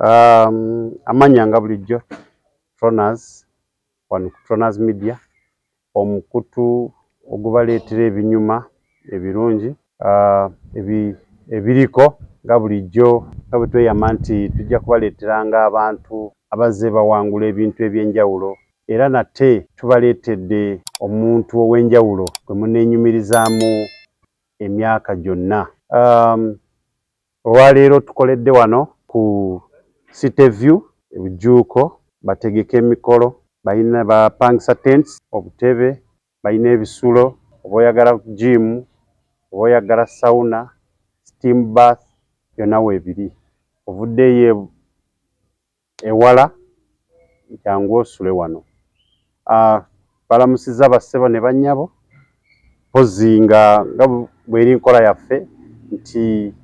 Amanya nga bulijjo Troners wano Troners Media omukutu ogubaleetera ebinyuma ebirungi ebiriko nga bulijjo nga bwe tweyama nti tujja kubaleeteranga abantu abazze bawangula ebintu ebyenjawulo era nate tubaleetedde omuntu ow'enjawulo gwe muneenyumirizaamu emyaka gyonna. Olwaleero tukoledde wano ku City View ebujuuko bategeka emikolo balina bapangisa tents obutebe balina ebisulo oba oyagala gym oba oyagala sauna steam bath byonna weebiri ovuddeyo ewala jangu osule wano. Balamusiza bassebo ne bannyabo pozi nga bweri nkola yaffe nti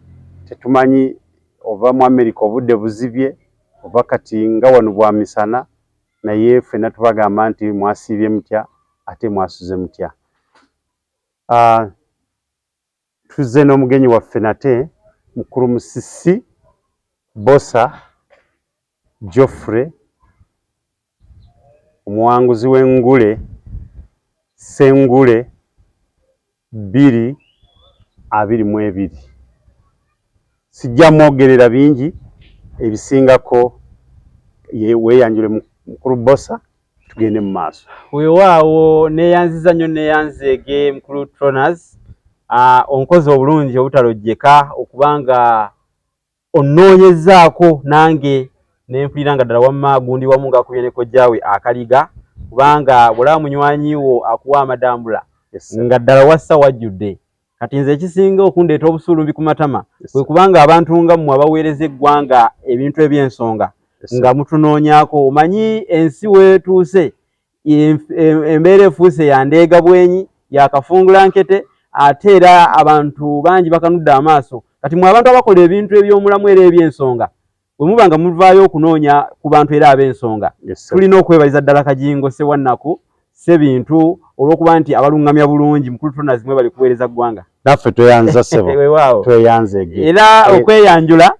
tetumanyi oba mu America obudde buzibye oba kati nga wano bwa misana naye ffenna tubagamba nti mwasiibye mutya ate mwasuze mutya. Tuzze n'omugenyi waffe nate mukulu musisi BOSSA Geoffrey omuwanguzi w'engule SSENGULE 2022. Sijja mwogerera bingi ebisingako weeyanjule mukulu BOSSA tugende mu maaso. Weewaawo neeyanziza nnyo neeyanzeege mukulu Troners onkozi obulungi obutalojjeka okubanga onnoonyezaako nange nempulira nga ddala wamma gundi wamu ng'akubye ne kojjaawe akaliga kubanga bw'olaba munywanyi wo akuwa amadambula nga ddala wassa wajjudde. Kati nze ekisinga okundeeta obusuulumbi ku matama kwe kubanga abantu nga mmwe abaweereza eggwanga ebintu eby'ensonga nga mutunoonyaako. Omanyi ensi weetuuse embeera efuuse ya ndeega bwenyi yakafungula nkete ate era abantu bangi bakanudde amaaso. Kati mwe abantu abakola ebintu eby'omulamu era eby'ensonga bwe muba nga muvaayo okunoonya ku bantu era ab'ensonga tulina okwebaliza ddala Kajingo Ssewannaku Ssebintu olw'okuba nti abalungamya bulungi mukulu Troners mwe bali kuweereza ggwanga. Naffe tweyanza ssebo tweyanzeege era okweyanjula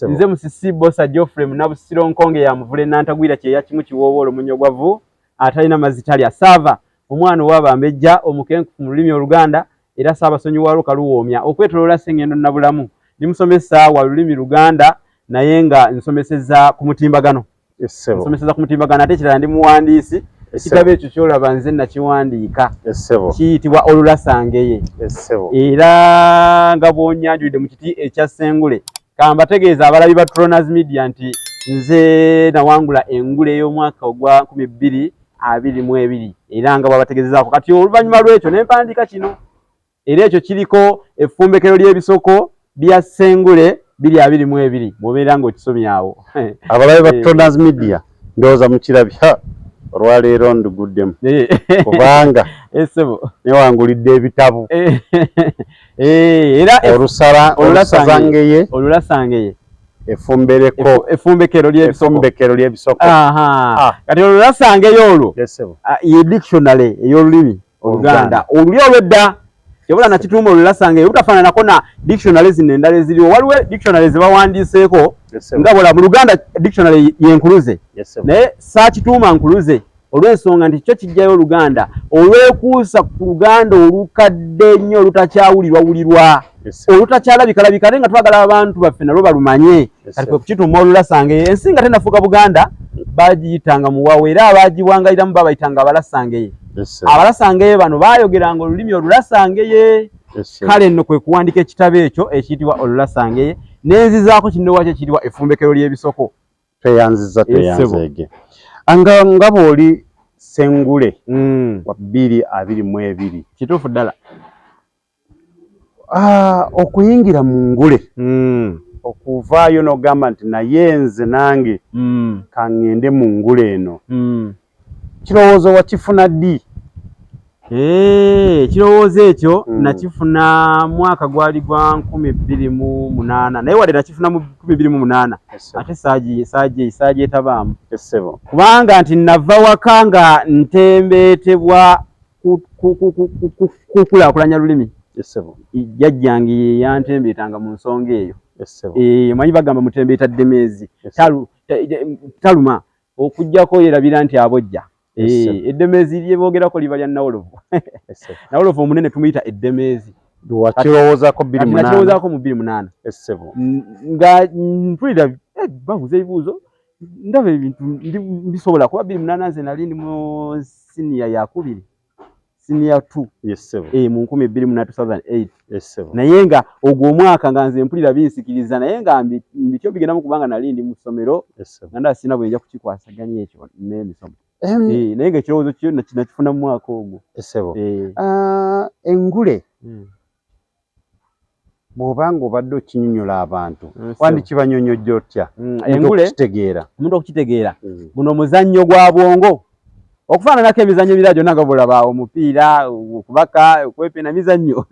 nze musisi BOSSA Geoffrey munabusiro nkonge ya muvule nantagwira kye yakimu kiwoowoolo munyogwavu atalina mazitalya saava omwana ow'Abambejja omukenkufu mu lulimi Oluganda era Ssaabasonyiwa Kaluwoomya okwetoloola Ssengendo Nabulamu ndi musomesa wa lulimi Luganda naye nga nsomeseza ku mutimbagano. Nsomeseza ku mutimbagano ate ekirala ndi muwandiisi. Ekitabo ekyo kyolaba nze nakiwandiika kiyitibwa Olulasangeye era nga bw'onnyanjulidde mu kiti ekya Ssengule kambategeeza abalabi ba Troners Media nti nze nawangula engule ey'omwaka ogwa 2022 era nga bwabategeezezaako kati oluvannyuma lw'ekyo ne mpandiika kino era ekyo kiriko effumbekero ly'ebisoko bya Ssengule 2022 bw'obeera ng'okisomye awo. Abalabi ba Troners Media ndowooza mukirabya olwaleero nduguddemu kubanga newangulidde ebitabo era Olulasangeye effumbekero ly'ebisoko. Kati Olulasangeye olwo ye dictionary ey'olulimi Oluganda oluli olw'edda yabula nakituuma Olulasangeye obutafaananako na dictionary zino endala eziriwo. Waliwo dictionary ze bawandiiseeko nga bw'ola mu Luganda dictionary y'enkuluze naye saakituuma nkuluze olw'ensonga nti kyo kijjayo Oluganda olwekuusa ku Luganda olukadde nnyo olutakyawulirwawulirwa olutakyalabikalabika ate nga twagala abantu baffe nalwo balumanye. Kati kwe kukituuma Olulasangeye. Ensi nga tennafuuka Buganda bagiyitanga muwawe era abagiwangayiramu babayitanga Abalasangeye. Abalasangeye bano baayogeranga olulimi Olulasangeye. Kale nno kwe kuwandika ekitabo ekyo ekiyitibwa Olulasangeye nenzizaako kindowa kye kiyitibwa effumbekero ly'ebisoko. Tweyanzeege nga bw'oli Ssengule wa 2022 kituufu ddala okuyingira mu ngule okuvaayo n'ogamba nti naye nze nange kaŋŋende mu ngule eno kirowoozo wakifuna ddi? Kirowoozo ekyo nakifuna mwaka gwali gwa 2008 naye wadde nakifuna mu 2008 ate saagyetabaamu kubanga nti nava waka nga ntembeetebwa kukulaakulanya lulimi. Jjajjange yantembeetanga mu nsonga eyo. Manyi bagamba mutembeeta Demeezi taluma okujjako yerabira nti abojja eddemezi lye boogerako liba lya Nawolovu Nawolovu omunene tumuyita eddemezi wakirowozaako 28 nga mpulira babuuza ebibuuzo ndaba ebintu bisobola kuba 28 nze nali ndi mu siniya yakubiri senior 2 mu 2008 naye nga ogwo omwaka nga nze mpulira binsikiriza naye nga mbityo bigendamu kubanga nali ndi mu ssomero nga nda sina bwenja kukikwasaganya ekyo n'emisomo naye nga ekirowoozo kyo nakifuna mu mwaka ogwo engule bw'obanga obadde okinyonnyola abantu wandi kibanyonyojja otya omuntu okukitegeera guno omuzannyo gwa bwongo okufaananako emizannyo ebirala gyonna nga bulaba omupiira okubaka okwepena mizannyo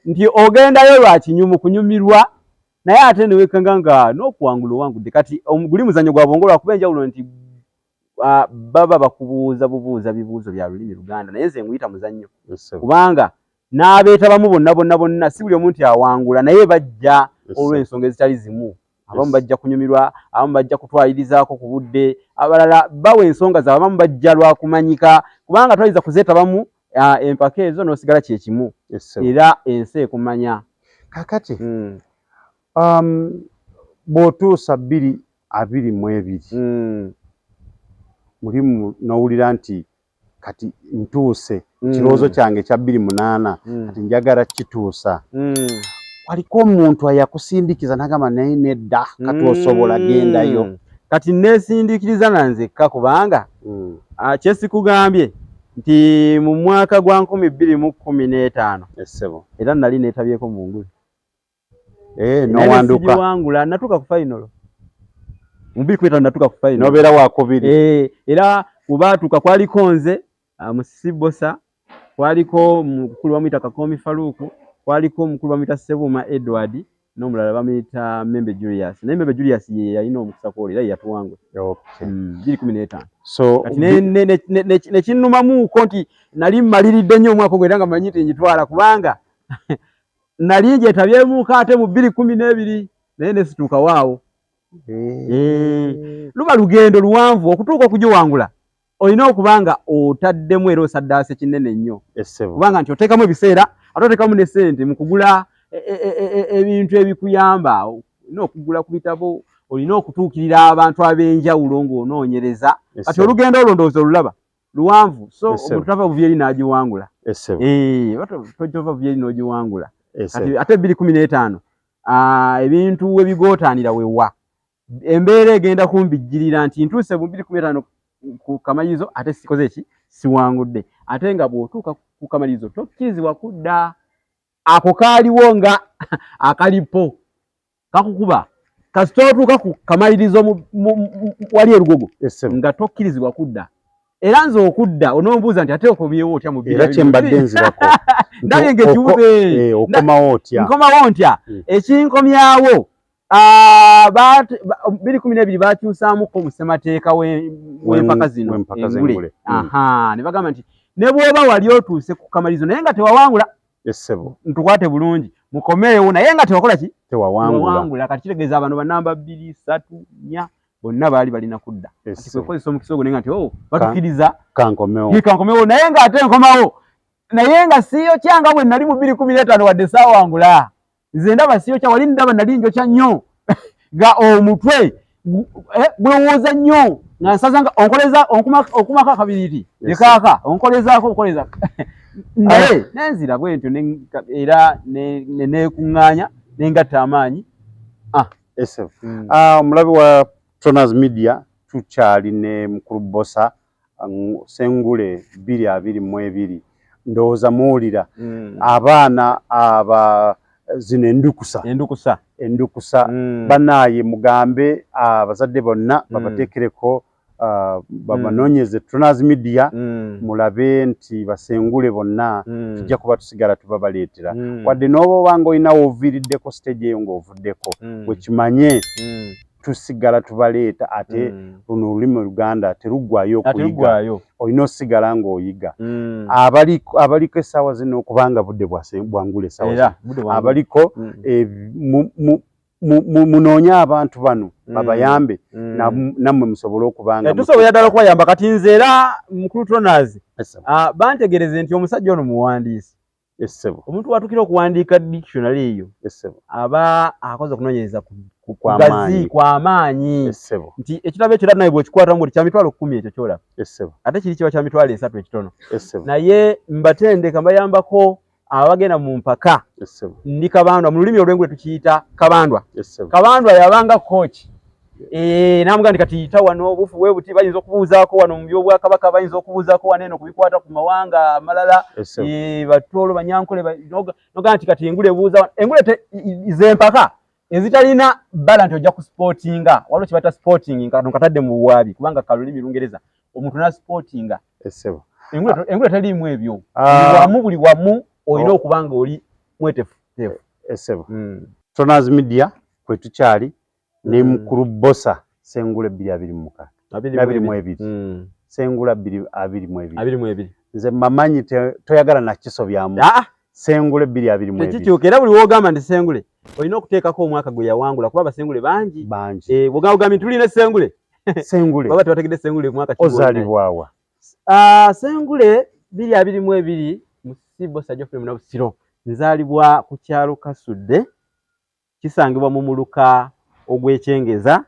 nti ogendayo lwa kinyumu kunyumirwa naye ate newekanga nga n'okuwangula owangudde kati guli muzannyo gwa bwongo lwakuba enjawulo nti baba bakubuuza bubuuza bibuuzo bya lulimi Luganda naye nze nguyita muzannyo kubanga n'abeetabamu bonna si buli omu nti awangula naye bajja olw'ensonga ezitali zimu abamu bajja kunyumirwa abamu bajja kutwalirizaako ku budde abalala bawa ensonga zaabwe abamu bajja lwakumanyika kubanga twayinza kuzeetabamu empaka ezo n'osigala kye kimu era ensi ekumanya kakati bw'otuusa 2022 mulimu n'owulira nti kati ntuuse kirowoozo kyange kya 28 kati njagala kituusa waliko omuntu ayakusindikiza nagamba naye nedda kati osobola gendayo kati nesindiikiriza nanzekka kubanga kyesikugambye nti mu mwaka gwa 2015 era nali neetabyeko mu ngule nowanduka wangula natuuka ku final mu 2015 natuuka ku final nobeera wakubiri era kubaatuuka kwaliko nze MUSISI BOSSA kwaliko mukulu bamuyita Kakomi Faruku kwaliko omukulu bamuyita Sebuma Edward n'omulala bamuyita Membe Julius naye Membe Julius ye yalina omukisa kwoli era yatuwangula 2015 so nekinnumamuuko nti nali mmaliridde nnyo omwaka ogwo era nga manyi nti njitwala kubanga nali ngyetabyemu ate mu 2012 naye nesituuka waawo luba lugendo luwanvu okutuuka okugiwangula olina okubanga otaddemu era osaddaase kinene nnyo kubanga nti oteekamu ebiseera ate oteekamu ne ssente mu kugula ebintu ebikuyamba olina okugula ku bitabo olina okutuukirira abantu ab'enjawulo ng'onoonyereza kati olugendo olwo ndowooza olulaba luwanvu so omuntu tava buvyeri n'agiwangula tova buvyeri n'ogiwangula ate 2015 ebintu we bigootaanira wewa embeera egenda kumbijjirira nti ntuuse mu 2015 ku kamalirizo ate sikoze eki siwangudde ate nga bw'otuuka ku kamalirizo tokkirizibwa kudda ako kaaliwo nga akalipo kakukuba kasita otuuka ku kamalirizo wali erugogo nga tokkirizibwa kudda era nze okudda onombuuza nti ate okomyewo otya mu era kyembadde nzirako nange ngekibuze nkomawo ntya ekinkomyawo 2012 bakyusaamuko mu ssemateeka w'empaka zino engule ne bagamba nti ne bw'oba wali otuuse ku kamalirizo naye nga tewawangula ntukwate bulungi mukomeewo naye nga tewakola ki tewawangula kati kitegeeza abantu banamba 2 3 4 bonna baali balina kudda kwekozesa omukisa ogwo naye nga nti batukiriza kankomewo naye nga ate nkomawo naye nga siyokya nga bwe nali mu 2015 wadde saawangula nze ndaba siyokya wali ndaba nali njokya nnyo nga omutwe gwewooza nnyo nga nsaza nga okumako akabiriti yekaaka onkolezaako okoleza naye nenzira bwentyo era nekuŋŋaanya nengatta amaanyi omulabi wa Toners Media tukyali ne mukulu BOSSA Sengule 2022 ndowooza muwulira abaana zino endukusa banaye mugambe abazadde bonna babateekereko babanoonyeze Toners Media mulabe nti basengule bonna tujja kuba tusigala tubabaleetera wadde n'oba obanga olina wooviiriddeko stage eyo ng'ovuddeko wekimanye tusigala tubaleeta ate luno olulimi Oluganda teruggwayo okuyiga olina osigala ng'oyiga abaliko essaawa zino kubanga budde bwangula essaawa abaliko munoonya abantu bano babayambe nammwe musobole okubanga tusobola ddala okubayamba kati nze era mukulu Tonazi bantegereze nti omusajja ono muwandiisi omuntu watukira okuwandiika dictionary eyo aba akoze okunoonyereza kw'amaanyi nti ekitabo ekyo era naye bw'okikwatamu nti kya mitwalo 10 ekyo kyolaba ate kiri kiba kya mitwalo 3 ekitono naye mbatendeka mbayambako abagenda mu mpaka ndi kabandwa mu lulimi olw'Engule tukiyita kabandwa kabandwa yabanga coach namuga ndi kati yita wano obufu bwe buti bayinza okubuuzaako wano mu by'Obwakabaka bayinza okubuuzaako wano eno kubikwata ku mawanga amalala batolo banyankole noga nti kati Engule buuza Engule ze mpaka ezitalina bala nti ojja ku sportinga waliwo kibata sporting katadde mu buwaabi kubanga kalulimi Lungereza omuntu na sportinga Engule talimu ebyo buli wamu olina okubanga oli mwetefu Tonazi Media kwe tukyali ne mukulu BOSSA SSENGULE 2022 SSENGULE 2022 nze mamanyi toyagala na kisobyamu SSENGULE 2022 tekikyuka era buli wogamba ndi SSENGULE olina okuteekako omwaka gwe yawangula kuba SSENGULE bangi bwogamba tulina SSENGULE baba tebategedde SSENGULE mwaka ozalibwawa SSENGULE 2022 MUSISI BOSSA Geoffrey Nabusiro nzalibwa ku kyalo Kasudde kisangibwa mu muluka ogw'Ekyengeza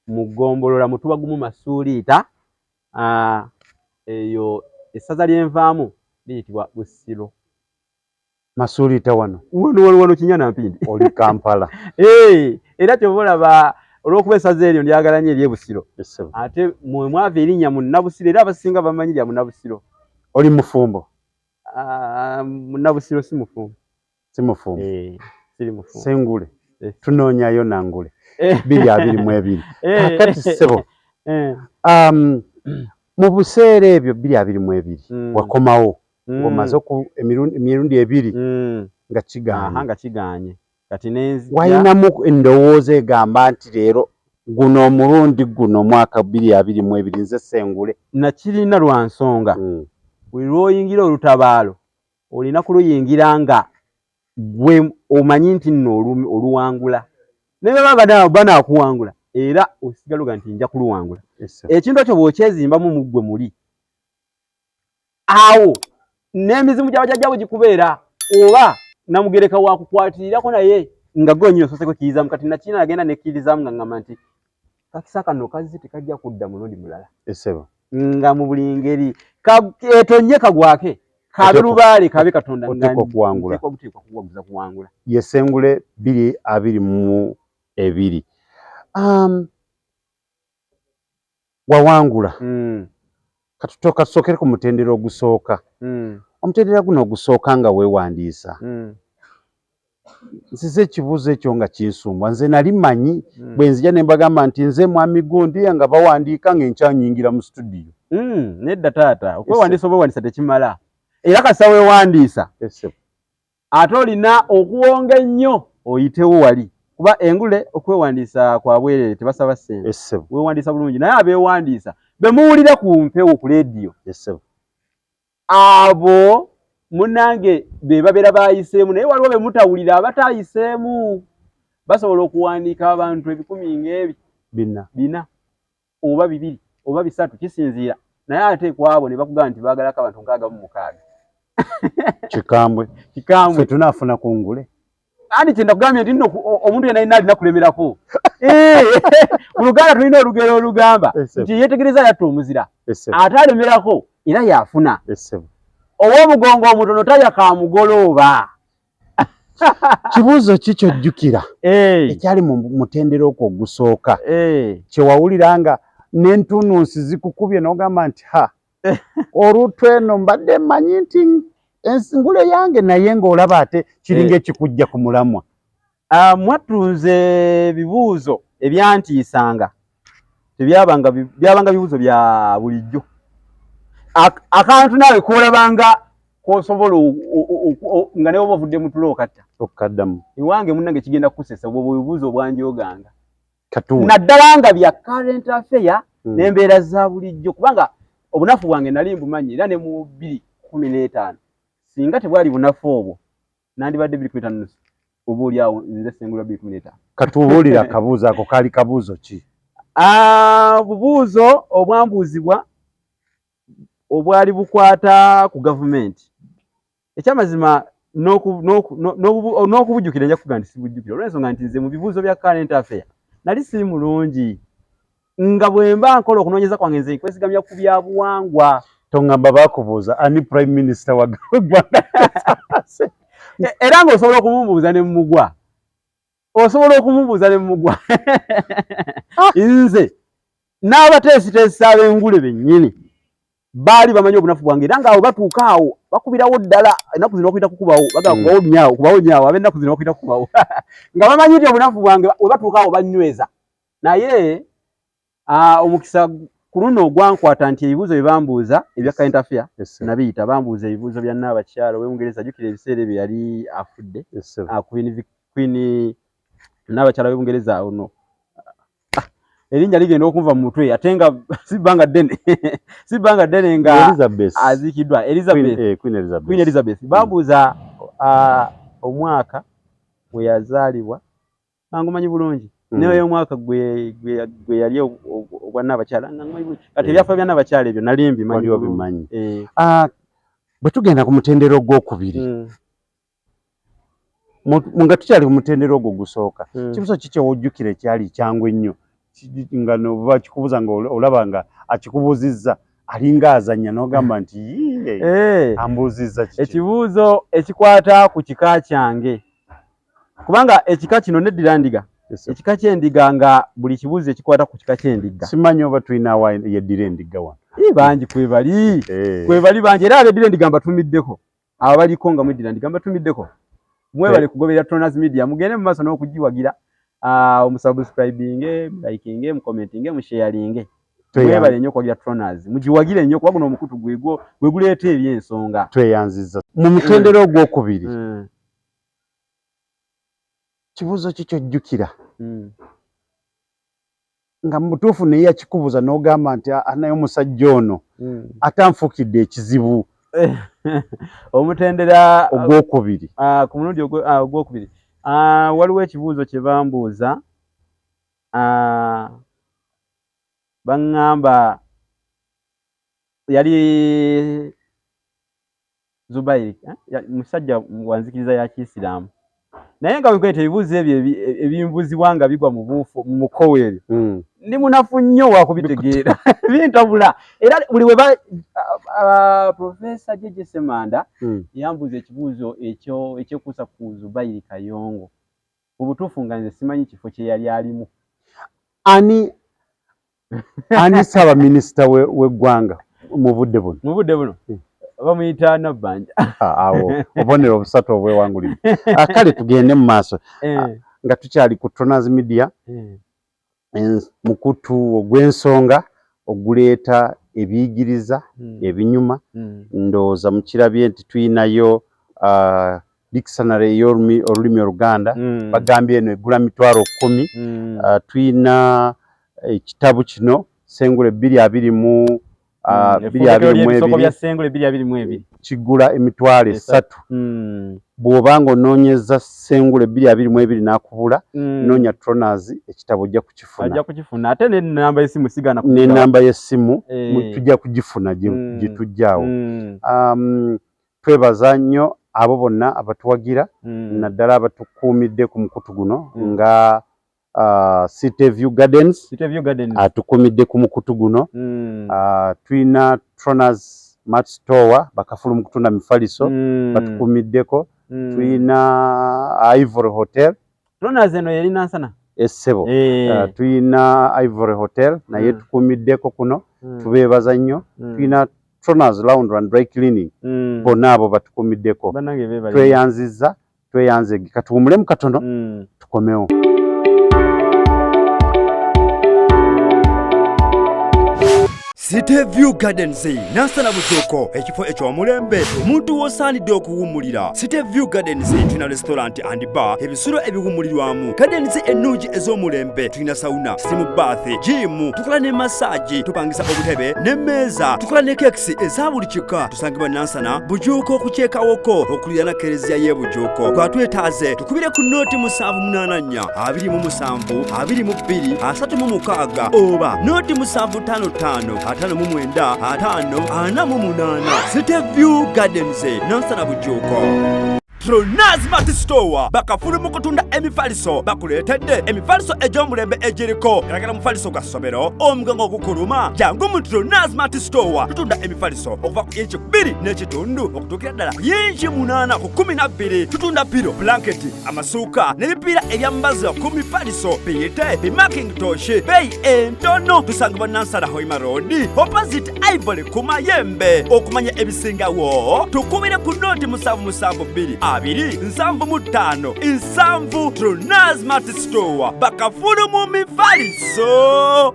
mu Ggombolola mutuba gumu Masuuliita eyo essaza ly'envaamu liyitibwa Busiro Masuuliita wano Kinyana Mpindi oli Kampala era kyobalaba olw'okuba essaza eryo ndyagala nnyo ery'e Busiro ate mwe mwava erinnya mu Nabusiro era abasinga bamanyi lya mu Nabusiro oli mufumbo Nabusiro si mufumbo siri mufumbo SSENGULE tunoonyayo nangule 2022 kakati ssebo mu buseera ebyo 2022 wakomawo ng'omaze emirundi 2 nga kiganye kati nenzija wayinamu endowooza egamba nti leero guno omulundi guno mwaka 2022 nze SSENGULE nakirina lwa nsonga buli lw'oyingira olutabaalo olina kuluyingira nga gwe omanyi nti nno oluwangula naye baba banaakuwangula era osigaluga nti nja kuluwangula ekintu ekyo bw'okyezimbamu mu ggwe muli awo n'emizimu gy'abajjajja bwe gikubeera oba namugereka wakukwatirirako naye nga gwe nyine osose kwekirizamu kati nakina agenda nekkirizamu nga ngamba nti kakisa kano kazzi tekajja kudda mulundi mulala nga mu buli ngeri etonye kagwake kabe lubaale kabe Katonda oteekwa kuwangula ye SSENGULE 2022 wawangula katutoka tusokere ku mutendera ogusooka omutendera guno ogusooka nga weewandiisa nsize ekibuuzo ekyo nga kinsumba nze nali manyi bwe nzija ne mbagamba nti nze mwami gundi nga bawandiika ng'enkyanyingira mu studio nedda taata okwewandiisa obwewandiisa tekimala era kasa weewandiisa ate olina okuwonga ennyo oyitewo wali kuba Engule okwewandiisa kwa bwereere tebasaba ssente weewandiisa bulungi naye abeewandiisa bemuwulira ku mpewo ku leediyo abo munnange be babeera baayiseemu naye waliwo be mutawulira abatayiseemu basobola okuwandiika abantu 10 ng'ebi 4 oba 2 oba 3 kisinziira naye ate kwabo ne bakugamba nti baagalako abantu 66 kikambwe ffe tunaafuna ku Ngule ani kyenda kugambye nti nno omuntu yenna alina alina kulemerako mu Luganda tulina olugero olugamba nti yeetegereza yatta omuzira ate alemerako era yaafuna ow'omugongo omutono talya kamugolooba kibuuzo ki kyojjukira ekyali mu mutendera okwo ogusooka kyewawulira nga n'entunnunsi zikukubye n'ogamba nti olutwe eno mbadde mmanyi nti Ngule yange naye ng'olaba ate kiringa ekikujja ku mulamwa mwatunze ebibuuzo ebyantiisanga byabanga bibuuzo bya bulijjo akantu naawe koolabanga kosobola nga newe bavudde mu tulo okaddamu ewange munnange kigenda kukusesa obwo bubuuzo obwanjoganga naddala nga bya current affair n'embeera za bulijjo kubanga obunafu bwange nali mbumanyi era ne mu 2015 singa tebwali bunafu obwo nandibadde 2.5 oba oli awo nze SSENGULE 2015 Katubulira kabuuzo ako kali kabuuzo ki? Bubuuzo obwambuuzibwa obwali bukwata ku gavumenti. Ekyamazima n'okubujjukira nja kuga nti sibujjukira olw'ensonga nti nze mu bibuuzo bya current affair nali si mulungi nga bwe mba nkola okunoonyeza kwange nze nkwesigamya ku byabuwangwa. Tongamba bakubuuza ani prime minister wa Uganda era ng'osobola okumumubuuza ne mumugwa. Osobola okumubuuza ne mumugwa. Nze n'abateesiteesi ab'engule bennyini baali bamanyi obunafu bwange era ng'awo batuuka awo bakubirawo ddala ennaku zino bakuyita kukubawo kubawo nyaawo ab'ennaku zino bakuyita kukubawo nga bamanyi nti obunafu bwange we batuuka awo bannyweza. Naye omukisa ku luno ogwankwata nti ebibuuzo bye bambuuza ebya current affair nabiyita bambuuza ebibuuzo bya Nnaabakyala ow'Obungereza. Jjukira ebiseera ebyo yali afudde Queen Nnaabakyala w'Obungereza ono erinnya ligenda okunva mu mutwe ate nga si bbanga ddene nga aziikiddwa Queen Elizabeth. Bambuuza omwaka gwe yazaalibwa ngumanyi bulungi naye omwaka gwe yali ogwa Nnaabakyala kati ebyafaayo bya Nnaabakyala ebyo nali mbimanyi. Bwe tugenda ku mutendera ogwokubiri nga tukyali ku mutendera ogwo gusooka kibuzo ki kyewojjukira ekyali kyangwa ennyo nga noba kikubuuza nga olaba nga akikubuuzizza alinga azannya n'ogamba nti ambuuzizza kiki? Ekibuuzo ekikwata ku kika kyange kubanga ekika kino neddira ndiga. Ekika ky'endiga nga buli kibuuzo ekikwata ku kika ky'endiga. Simanyi oba tulina wa yeddira endiga wano. Bangi kwebali bangi era abeddira endiga mbatumiddeko. Abo baliko nga mweddira ndiga mbatumiddeko. Mwebale kugoberera Toners Media mugende mu maaso n'okugiwagira omusubscribing liking mucommenting musharing. Mwebale nnyo okuwagira Toners mugiwagire nnyo kuba guno omukutu gwe guleeta eby'ensonga. Tweyanziza mu mutendera ogwokubiri. Kibuuzo ki kyojjukira nga mu butuufu naye yakikubuuza n'ogamba nti naye omusajja ono atanfukidde ekizibu? Omutendera ogwokubiri ku mulundi ogwokubiri waliwo ekibuuzo kye bambuuza baŋŋamba yali Zubairi musajja wanzikiriza ya Kiislamu naye nga wekwete ebibuuzo ebyo ebimbuuzibwa nga bigwa mu buufu mu mukoweeri ndi munafu nnyo wakubitegeera bintabula era buli we Professor Jeje Semanda yambuuza ekibuuzo ekyokuusa ku Zubairi Kayongo mu butuufu nga nze simanyi kifo kye yali alimu. Ani Ssaabaminisita w'eggwanga mu budde buno bamuyita Nabbanja awo obubonero obusatu obwewangulira. Kale tugende mu maaso nga tukyali ku Toners Media mukutu ogw'ensonga oguleeta ebiyigiriza ebinyuma. Ndowooza mukirabye nti tuyinayo dictionary y'olulimi Oluganda bagambye eno egula $10,000. Tuyina ekitabu kino Sengule 222 kigula $3,000. Bw'obanga onoonyeza Sengule 222 n'akubula noonya Toners ekitabo ojja kukifuna. Ate n'ennamba y'essimu sigana kugula. N'ennamba y'essimu tujja kugifuna gye tujjaawo. Twebaza nnyo abo bonna abatuwagira naddala abatukuumidde ku mukutu guno nga City View Gardens atukuumidde ku mukutu guno. Tuyina Toners Mart Store bakafulu mu kutunda mifaliso batukuumiddeko. Tuyina Ivory Hotel. Toners eno yalina nsana essebo. Tuyina Ivory Hotel naye tukuumiddeko kuno tubeebaza nnyo. Tuyina Toners Laundry and Dry Cleaning bonna abo batukuumiddeko. Tweyanze katuwumulemu katono tukomewo. City View Gardens nansana butuuko ekifo eky'omulembe omuntu w'osaanidde okuwummulira. City View Gardens tulina restaurant and bar ebisulo ebiwummulirwamu. Gardens ennungi ez'omulembe tulina sauna, steam bath, gym, tukola ne massage, tupangisa obutebe n'emmeeza, tukola ne kekisi eza buli kika. Tusangibwa nansana bujuuko okukyekawoko okulira na kereziya y'e Bujuuko. Twetaaze tukubire ku nooti 784 27 22 36 oba nooti 755 5 City View Gardens nansana bujuuko. Tronas Mati Store bakafulu mu kutunda emifaliso bakuleetedde emifaliso egy'omulembe egiriko eragala mufaliso gwa ssomero omugango ogukuluma jangu mu Tronas Mati Store tutunda emifaliso okuva ku inchi 2 n'ekitundu okutuukira ddala ku inchi 8 ku 12 tutunda piro blanketi amasuuka n'ebipiira ebyambaza ku mifaliso biyite bimakintosh beeyi entono tusangibwa Nansana Hoima Road opposite Ivory ku Mayembe. Okumanya ebisingawo tukubire ku nooti 772 275 7 Tronas Mati Store bakafulu mu mifaliso.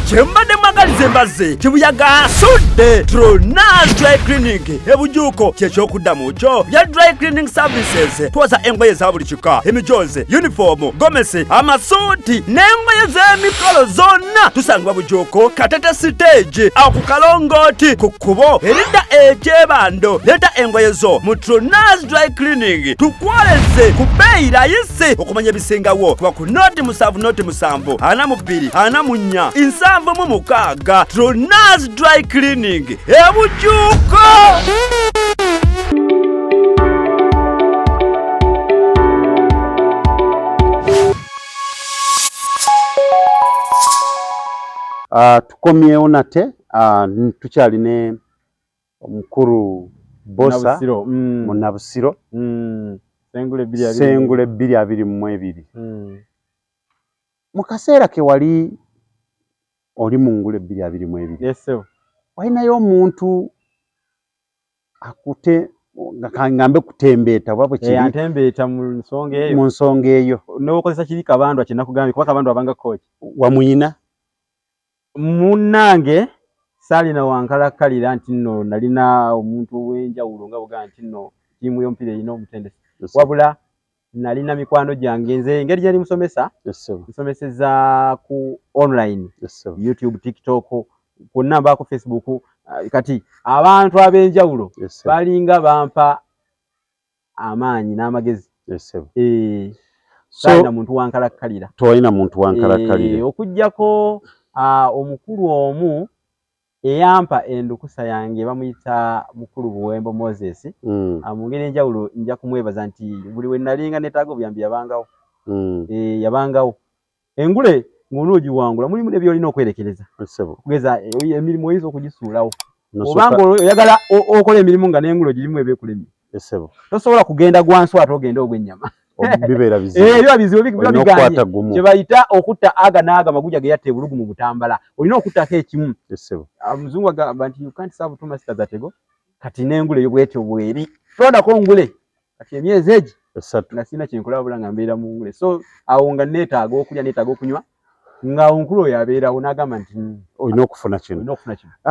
Chembade magalize mbaze chibuyaga asudde Tronas Dry Cleaning ebujuuko kyekyokudamu kyo ya dry cleaning services. Twaza engoye za buli kika, emijoze, uniform, gomesi, amasuuti n'engoye z'emikolo zonna tusangibwa bujuuko Katete Stage awo ku Kalongooti ku kkubo eridda ekyebando. Leta engoye zo mu Tronas Dry Cleaning tukwoleze ku bbeeyi layisi. Okumanya ebisingawo kuba ku nooti 7 42 anamunya 7 Tronas Dry Cleaning ebujuuko. Tukomyewo nate tukyali ne omukulu BOSSA mu Nabusiro Sengule 222 mu kaseera ke wali oli mu Ngule 222. Yes sir. Walinayo omuntu akute ngambe kutembeeta wabwe kiri antembeeta mu nsonga eyo n'okozesa kiri kabandwa kinakugambye kuba kabandwa abanga coach wamuyina munnange salina wankalakkalira nti nno nalina omuntu w'enjawulo nga buga nti nno tiimu y'omupiira erina omutendesi. Wabula nalina mikwano gyange nze engeri gyali musomesa nsomeseza ku online YouTube, TikTok, ku namba ku Facebook. Kati abantu ab'enjawulo balinga bampa amaanyi n'amagezi. Salina muntu wankalakkalira. Toyina muntu wankalakkalira. Okujjako omukulu omu eyampa endukusa yange bamuyita mukulu Buwembo Moses. Mu ngeri enjawulo nja kumwebaza nti buli we nalinga netaaga obuyambi yabangawo. Yabangawo. Engule ng'olwogi wangula mulimu ne byolina okwerekereza. Kugeza emirimu oyinza okugisuulawo. Obanga oyagala okola emirimu nga n'engulo girimu ebekulemye. Tosobola kugenda gwansi ate ogenda ogw'ennyama. Bibeera bizibu. Biba bizibu biganye. Kye bayita okutta aga n'aga maguja ge yatta ebulugu mu Butambala. Olina okuttako ekimu. Omuzungu agamba nti you can't serve two masters at a go. Kati n'engule yo bwetyo bweri. Tondako ngule. Kati emyezi egi nga sina kyenkola wabula nga mbeera mu ngule. So awo nga neetaaga okulya neetaaga okunywa nga onkulu oyo abeerawo n'agamba nti olina okufuna kino.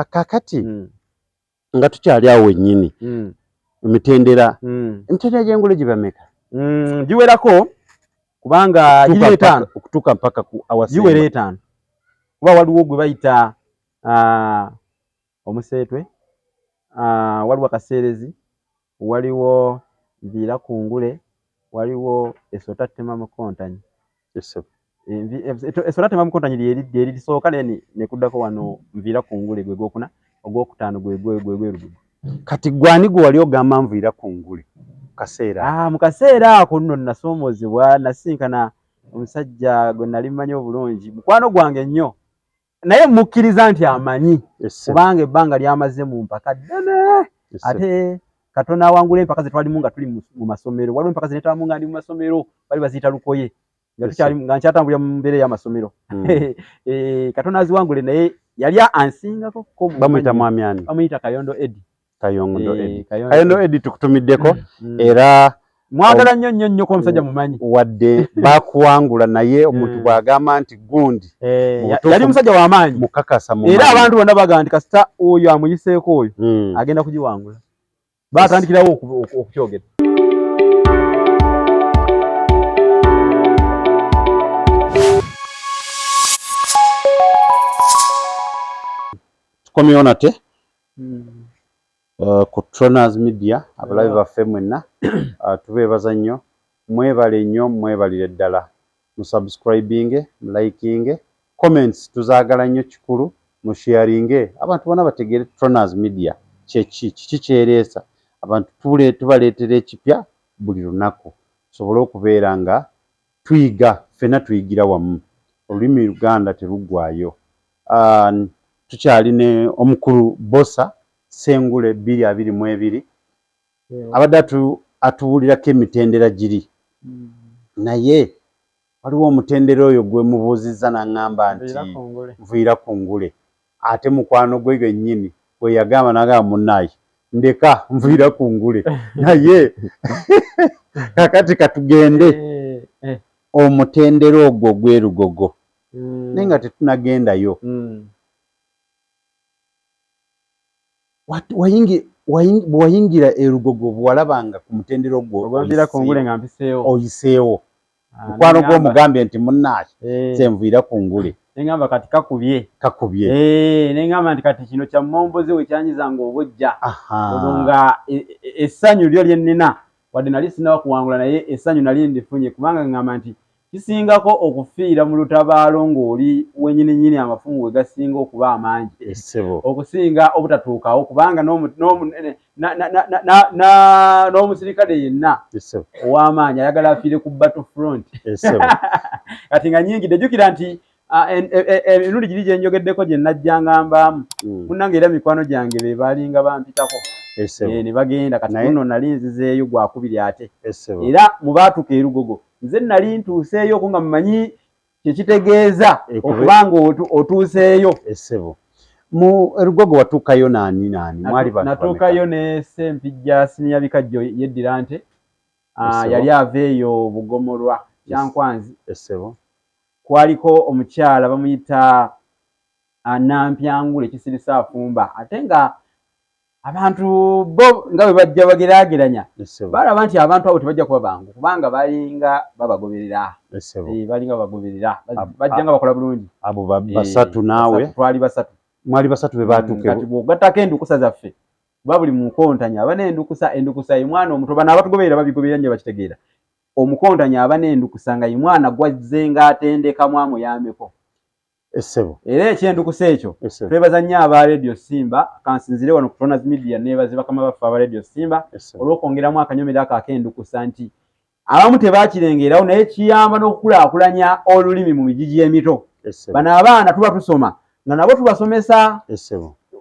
Kakati nga tukyali awo wennyini emitendera gy'engule gibameka? Giwerako kubanga giri 5 okutuuka mpaka ku awasemba. Giwera 5 kuba waliwo gwe bayita omuseetwe, waliwo akaseerezi, waliwo nviira ku ngule, waliwo esota tema mu kontanyi. Esota tema mu kontanyi lyeri lisooka ne kuddako wano nviira ku ngule gwe gwokuna, ogwokutaano gwe rugugu. Kati gwani gwe wali ogamba nviira ku ngule kaseera? Mu kaseera ako nno nasoomozebwa nasinkana omusajja gwe nali mmanyi obulungi, mukwano gwange nnyo, naye mukkiriza nti amanyi kubanga ebbanga lyamaze mu mpaka ddene. Ate Katonda awangula empaka ze twalimu nga tuli mu masomero. Waliwo empaka ze netwamu nga ndi mu masomero bali baziyita Lukoye nga nkyatambulira mu mbeera y'amasomero. Katonda aziwangule naye yali ansingako bamuyita mwami ani? Bamuyita Kayondo Edi. Kayondo Edi tukutumiddeko era mwagala nnyo ko omusajja mumanyi wadde bakuwangula naye omuntu bwagamba nti gundi yali musajja w'amaanyi mukakasa mu era abantu bonna baga nti kasita oyo amuyiseeko oyo agenda kugiwangula baatandikirawo okukyogera. Tukomyewo nate ku Tronaz Media abalabi baffe mwenna tubeebaza nnyo, mwebale nnyo, mwebalire ddala mu subscribing, liking, comments tuzaagala nnyo kikulu, mu sharing, abantu bonna bategeere Tronaz Media kiki kyereesa, abantu tubaleetera ekipya buli lunaku tusobole okubeera nga tuyiga, ffenna tuyigira wamu, olulimi Luganda teruggwaayo. Tukyali ne omukulu BOSSA SSENGULE 2022 abadde atuwulirako emitendera giri naye waliwo omutendera oyo gwe mubuuzizza n'aŋŋamba nti nviira ku ngule, ate mukwano gwe gwennyini bwe yagamba n'agamba munnaayi ndeka nviira ku ngule naye kakati katugende omutendera ogwo gwerugogo naye nga tetunagendayo. Wayingira erugogo bwalabanga ku mutendera ogwo oyiseewo mukwano gw'omugambye nti munnaayi senviira ku ngule nengamba kati kakubye nengamba nti kati kino kya momboze we kyanyizanga obojja olwo nga essanyu lyo lyennina wadde nali sinaba kuwangula naye essanyu nali ndifunye kubanga ngamba nti kisingako okufiira mu lutabaalo ng'oli wenyininyini amafumu we gasinga okuba amangi okusinga obutatuukawo kubanga n'omusirikale yenna ow'amaanyi ayagala afiire ku battle front kati nga nyingi dejjukira nti emirundi giri gye njogeddeko gye najja ngambaamu munnange era mikwano gyange be baalinga bampitako ne bagenda kati kuno nali nzizeeyo gwakubiri ate era mu baatuuka erugogo nze nali ntuuseeyo ko nga mumanyi kyekitegeeza okubanga otuuseeyo. Mu erugogo watuukayo naani mwali bantu? Natuukayo ne Sempijja Siniya Bikajjo yeddira nte yali aveeyo Bugomolwa Kyankwanzi. Kwaliko omukyala bamuyita Nampyangule Kisirisa Afumba ate nga abantu bo nga bwe bajja bageraageranya balaba nti abantu abo tebajja kuba bangu kubanga balinga babagoberera bajja nga bakola bulungi abo basatu naawe twali basatu mwali basatu be baatuuke kati bw'ogattako endukusa zaffe kuba buli mukontanya aba n'endukusa ye mwana omuto bano abatugoberera babigoberera nnyo bakitegeera omukontanya aba n'endukusa nga ye mwana gwazze ng'atendekamu amuyambeko era ekyendukusa ekyo twebaza nnyo aba Radio Simba kansinzire wano ku Tronaz Media nebaze bakama baffe aba Radio Simba olw'okwongeramu akanyomero ako ak'endukusa nti abamu tebaakirengerawo naye kiyamba n'okukulaakulanya olulimi mu mijiji emito. Bano abaana tuba tusoma nga nabo tubasomesa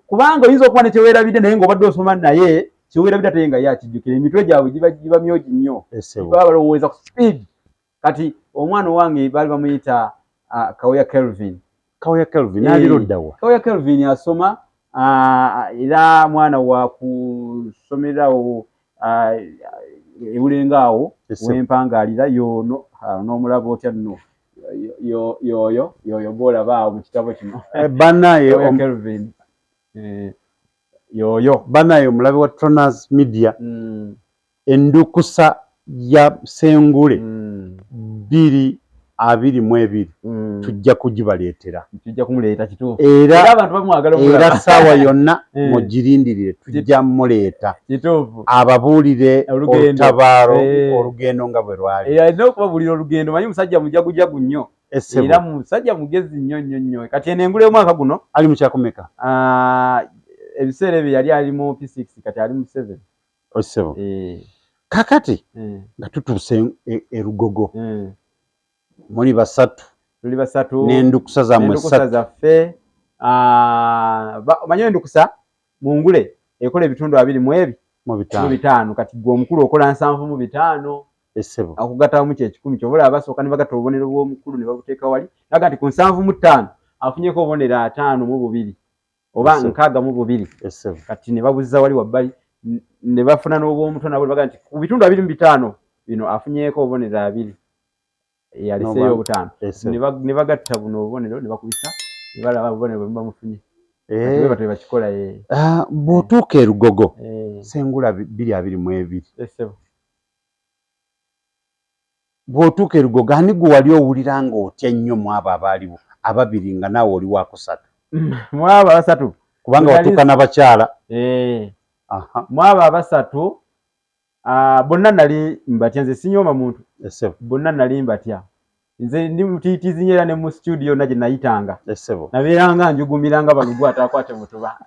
kubanga oyinza okuba ne kyeweerabidde naye ng'obadde osoma naye kyeweerabidde ate nga yakijjukira emitwe gyabwe giba myogi nnyo baba balowooza ku speed. Kati omwana owange baali bamuyita Kaweya Kelvin aliroddawa Kaweya Kelvin asoma era mwana wa kusomerawo ewulengaawo wempangaalira yono n'omulaba otya nno yoyo bw'olabaawo mu kitabo kino bannaye Kelvin yoyo bannaye omulabe wa Tronaz Media endukusa ya SSENGULE 2022 tujja kugibaleetera tujja kumuleeta kituufu era abantu bamwagala era ssaawa yonna mugirindirire tujja muleeta kituufu ababuulire olutabaalo olugendo nga bwe lwali alina okubabuulira olugendo manyi musajja mujagujagu nnyo era musajja mugezi nnyo kati eno engule y'omwaka guno ali mu kyakumeka ebiseera ebyo yali ali mu P6 kati ali mu 7 kakati nga tutuuse erugogo muli basatu n'endukusa zammwe zaffe manyi endukusa mu ngule ekola ebitundu 25 kati gwe omukulu okola 75 akugattamu kyekikumi kyobola abasooka ne bagatta obubonero bw'omukulu ne babuteeka wali naga nti ku 75 afunyeko obubonero 52 oba 62 kati ne babuzza wali wabbali ne bafuna n'obw'omuto nabwe baga nti ku bitundu 25 bino afunyeeko obubonero 2 yaliseeyo obutaano ne bagatta buno obubonero ne bakubisa ne balaba obubonero bwe bamufunye bwe bakikola bw'otuuka e Lugogo Sengula 222 bw'otuuka e Lugogo ani gwe wali owulira ng'otya nnyo mu abo abaaliwo ababiri nga naawe oli wakusatu mu abo abasatu kubanga watuuka n'abakyala mu abo abasatu bonna nali mbatya nze sinyooma muntu bonna nali mbatya nze ndi mutiitiizi nnyo era ne mu studio na gye nayitanga nabeeranga njugumiranga balugu ataakwate mutuba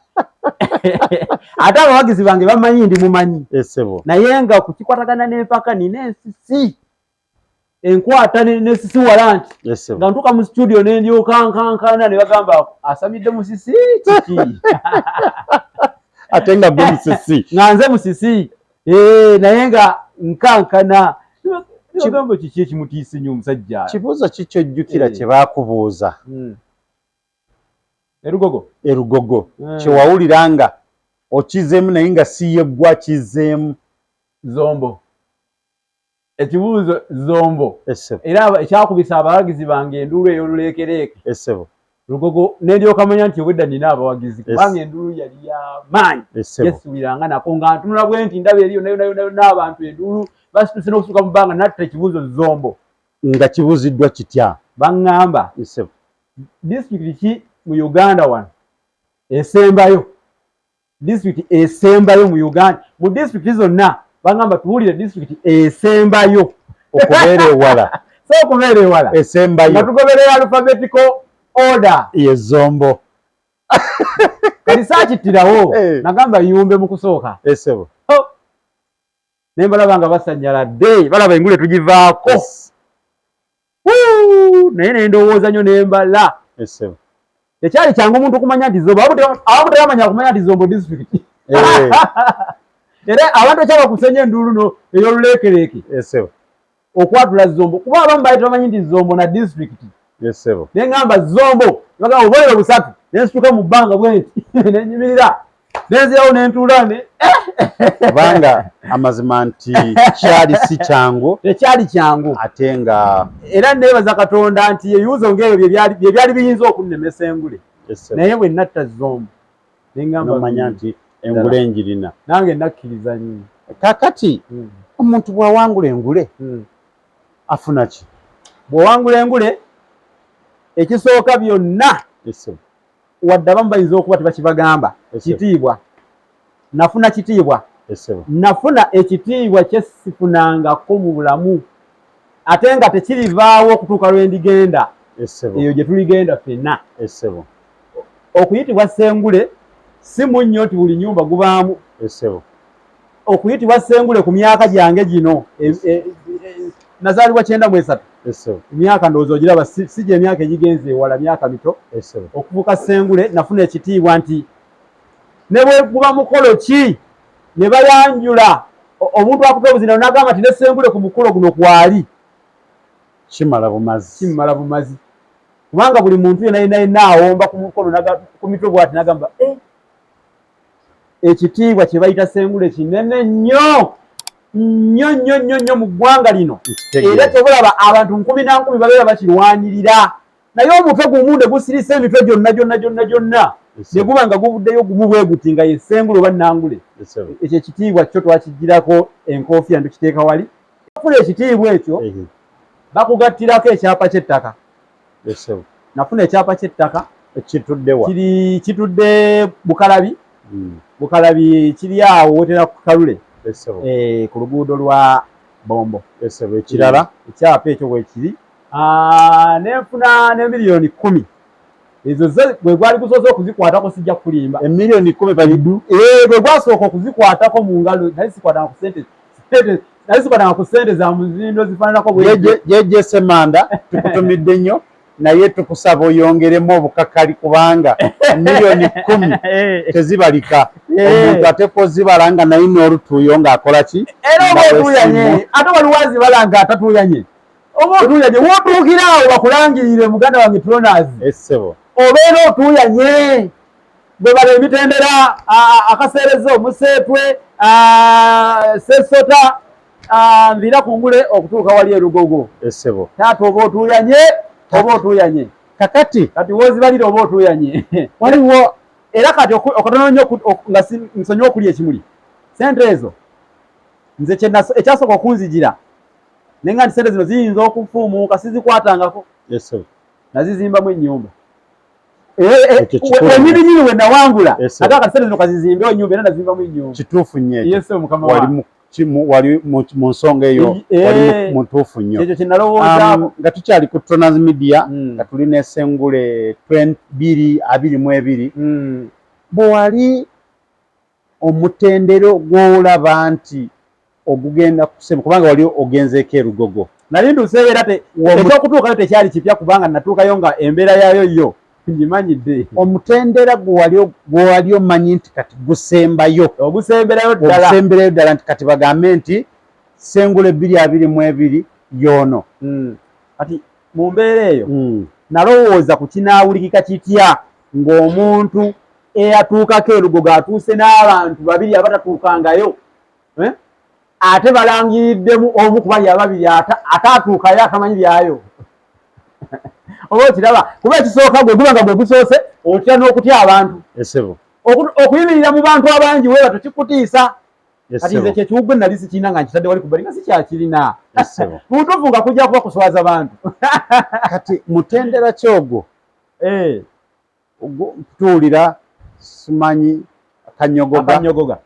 ate abawagizi bange bamanyi ndi mumanyi naye nga kukikwatagana n'empaka nina ensisi enkwata n'ensisi walanti nga ntuuka mu studio ne ndyoka nkankana ne bagamba asamidde musisi kiki ate nga gwe musisi nga nze musisi naye nga nkankana kigambo kiki ekimutiise nnyo omusajja kibuuzo kikyojjukira kye baakubuuza e Lugogo kye wawulira nga okizeemu naye nga si ye gwa kizeemu zombo ekibuuzo zombo era ekyakubisa abawagizi bange enduulu ey'oluleekereeke Lugogo n'endyoka manya nti obwedda nina abawagizi kubanga enduulu yali y'amaanyi yesuubiranga nako nga ntunula bwe nti ndaba eriyo nayo n'abantu enduulu basituse n'okusuka mu bbanga natta ekibuuzo zombo nga kibuuziddwa kitya baŋŋamba disitulikiti ki mu Uganda wano esembayo disitulikiti esembayo mu Uganda mu disitulikiti zonna baŋŋamba tuwulire disitulikiti esembayo okubeera ewala so okubeera ewala esembayo nga tugoberera alphabetical order ye zombo kati saakittirawo nagamba yumbe mu kusooka ne mbalaba nga basanyala dde balaba engule tugivaako naye ne ndowooza nnyo ne mbala tekyali kyangu omuntu okumanya nti zombo abamu tebamanya kumanya nti zombo disitulikiti era abantu ekyaba kusenya enduulu ey'oluleekereeke okwatula zombo kuba abamu baali tebamanyi nti zombo na disitulikiti ne ŋŋamba zombo bagamba obubonero 3 ne nsituka mu bbanga bwe nti ne nyimirira nenzirawo ne ntuula kubanga amazima nti kyali si kyangu tekyali kyangu ate nga era neebaza Katonda nti ebibuuzo ng'ebyo bye byali biyinza okunnemesa engule naye bwe natta zombo ne ŋŋamba nomanya nti engule njirina nange nakkiriza nnyo kakati omuntu bw'awangula engule afuna ki bw'owangula engule ekisooka byonna wadde abamu bayinza okuba tebakibagamba kitiibwa nafuna kitiibwa nafuna ekitiibwa kyesifunangako mu bulamu ate nga tekirivaawo okutuuka lwe ndigenda eyo gye tuligenda ffenna okuyitibwa Sengule si munnyo nti buli nyumba gubaamu okuyitibwa Sengule ku myaka gyange gino nazaalibwa 93 emyaka ndowooza ogiraba si gye emyaka egigenze ewala myaka mito okufuuka Sengule nafuna ekitiibwa nti ne bwe guba mukolo ki ne bayanjula omuntu akupa obuzina n'agamba nti ne Sengule ku mukolo guno kwali kimala bumazi kubanga buli muntu yenna awomba ku mukolo ku mitwe bw'ati n'agamba ekitiibwa kye bayita Sengule kinene nnyo nnyo mu ggwanga lino era tebulaba abantu 10 babeera bakirwanirira naye omutwe gumu ne gusirisa emitwe gyonna ne guba nga guvuddeyo gumu bwe guti nga ye Sengule oba Nangule ekyo ekitiibwa kyo twakigirako enkoofiya tukiteeka wali nafuna ekitiibwa ekyo bakugattirako ekyapa ky'ettaka nafuna ekyapa ky'ettaka kitudde Bukalabi kiri awo wotera ku Kalule ku luguudo lwa Bombo ekirala ekyapa ekyo bwe kiri nenfuna ne miliyoni 10 ezo bwe gwali gusoose okuzikwatako sijja kulimba emiliyoni 10 balidu bwe gwasooka okuzikwatako mu ngalo nali sikwatanga ku sente za muzindo zifaananako jeje Semanda tukutumidde nnyo naye tukusaba oyongeremu obukakali kubanga miliyoni 10 tezibalika omuntu ateeko zibala nga naye n'olutuuyo ng'akola ki era oba otuuyanye ate waliwo azibala nga atatuuyanye oba otuuyanye wootuukira awo bakulangirire muganda wange Tronazi obeera otuuyanye bwe bala emitendera akaseereza omuseetwe sesota nvira kungule okutuuka wali erugogo. Essebo. Taata oba otuuyanye oba otuuyanye. Kati wozibalira oba otuuyanye. Waliwo era kati okatono nnyo nga nsonyiwa okulya ekimuli. Sente ezo nze ekyasooka okunzigira naye nga nti sente zino ziyinza okufuumuuka sizikwatangako. Nazizimbamu ennyumba. Emirinyiri we nawangula ate kati sente zino kazizimbe ennyumba era nazimbamu ennyumba. Kituufu nnyo ekyo. Yesu mukama wange. Wali mu nsonga eyo wali mutuufu nnyo. Ekyo kye nalowoozaako. Nga tukyali ku Tronas Media nga tulina Essengule 2022 bwe wali omutendero gw'olaba nti ogugenda kusema kubanga wali ogenzeeko erugogo. Nali nduseeyo era ekyokutuukayo tekyali kipya kubanga natuukayo nga embeera yaayo yo ngimanyidde. Omutendera gwe wali omanyi nti kati gusembayo. Ogusemberayo ddala nti kati bagambe nti Ssengule 2022 y'ono. Kati mu mbeera eyo nalowooza ku kinaawulikika kitya ng'omuntu eyatuukako erugogo atuuse n'abantu babiri abatatuukangayo ate balangiriddemu omu ku bali ababiri ataatuukayo atamanyi byayo. Oba okiraba kuba ekisooka gwe guba nga gwe gusoose otya n'okutya abantu. Okuyimirira mu bantu abangi weeba tekikutiisa. Kati nze kyekiwugwe nali sikirina nga nkitadde wali kubali nga sikyakirina. Butuufu nga kujja kuba kuswaza bantu. Kati mutendera kyogwo tuwulira simanyi akanyogoga.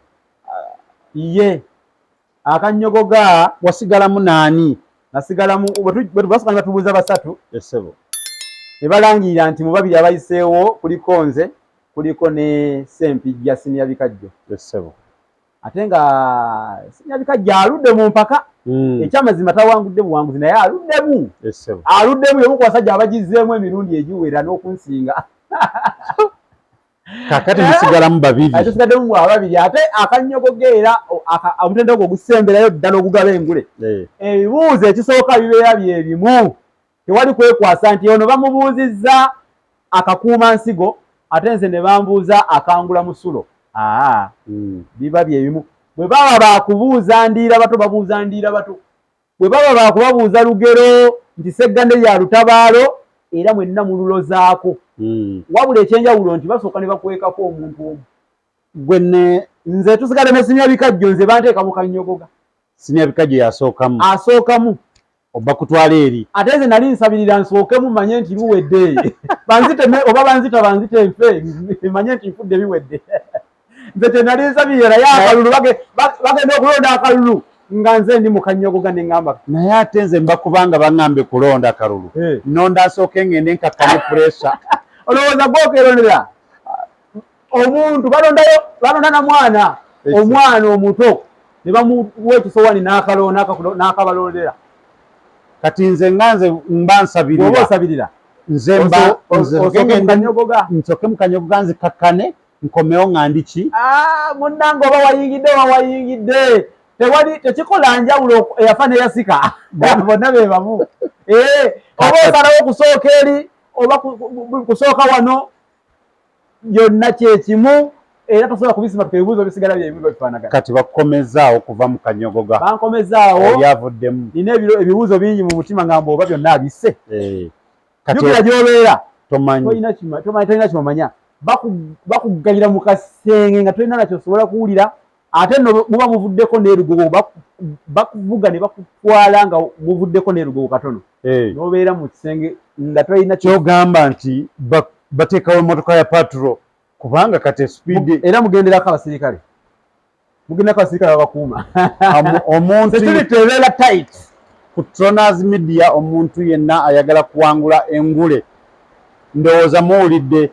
Ye akanyogoga wasigalamu naani? Nasigalamu bwe twasukanga tubuuza basatu. Ne balangirira nti mu babiri abayiseewo kuliko nze kuliko ne Sempijja Senior Bikajjo. Ate nga Senior Bikajjo aludde mu mpaka. Ekyamazima tawangudde buwanguzi naye aluddemu. Aluddemu y'omu ku basajja abagizzeemu emirundi egiwera n'okunsinga. Kakati musigalamu babiri. Ate tusigaddemu ababiri ate akanyogoga era omutendera ogwo gusemberayo ddala ogugaba engule. Ebibuuzo ekisooka bibeera bye bimu. Tewali kwekwasa nti ono bamubuuzizza akakuuma nsigo ate nze ne bambuuza akangula musulo. Biba bye bimu. Bwe baba bakubuuza ndiira bato babuuza ndiira bato. Bwe baba bakubabuuza lugero nti Seggande lya lutabaalo era mwenna mululozaako. Wabula ekyenjawulo nti basooka ne bakwekako omuntu omu. Gwe nze tusigala ne Senior Bikajjo nze banteeka mu kanyogoga. Senior Bikajjo yasookamu. Asookamu. Oba kutwala eri. Ate nze nali nsabirira nsookemu manye nti luwedde. Banzite oba banzite nfe manye nti nfudde biwedde. Nze tenali nsabirira akalulu bagenda okulonda akalulu nga nze ndi mu kanyogoga ne ngamba. Naye ate nze mbakubanga baŋŋambe kulonda akalulu. Nonda asooke ngende nkakkanye pureesa. Olowooza gwokerondera omuntu balonda na mwana omwana omuto ne bamuwa ekisowaani n'akabalondera. Kati nze nga nze mba nsabirira. Oba osabirira. Nze nsooke mu kanyogoga nzikakkane nkomewo nga ndiki. Munnange oba wayingidde. Tekikola njawulo eyafa neyasika. Bonna be bamu. Oba osalawo okusooka eri oba kusooka wano byonna kyekimu era tosobola kubisimattuka ebibuuzo bisigala bye bibuuzo bifaanagana. Kati bakukomezaawo okuva mu kanyogoga. Bankomezaawo. Yavuddemu. Nina ebibuuzo bingi mu mutima nga mboba byonna abisse. Kati jukira gy'obeera. Tomanyi. Tolina kimamanya. Bakuggalira mu kasenge nga tolina nakyo osobola kuwulira. Ate no muba muvuddeko n'erugogo bakuvuga ne bakutwala nga muvuddeko n'erugogo katono. N'obeera mu kisenge nga tolina kyogamba nti bateekawo emmotoka ya patro kubanga kati speed era mugenderako abasirikale. Mugenderako abasirikale abakuuma. Omuntu tebeera tight. Ku Tronas Media omuntu yenna ayagala kuwangula engule ndowooza muwulidde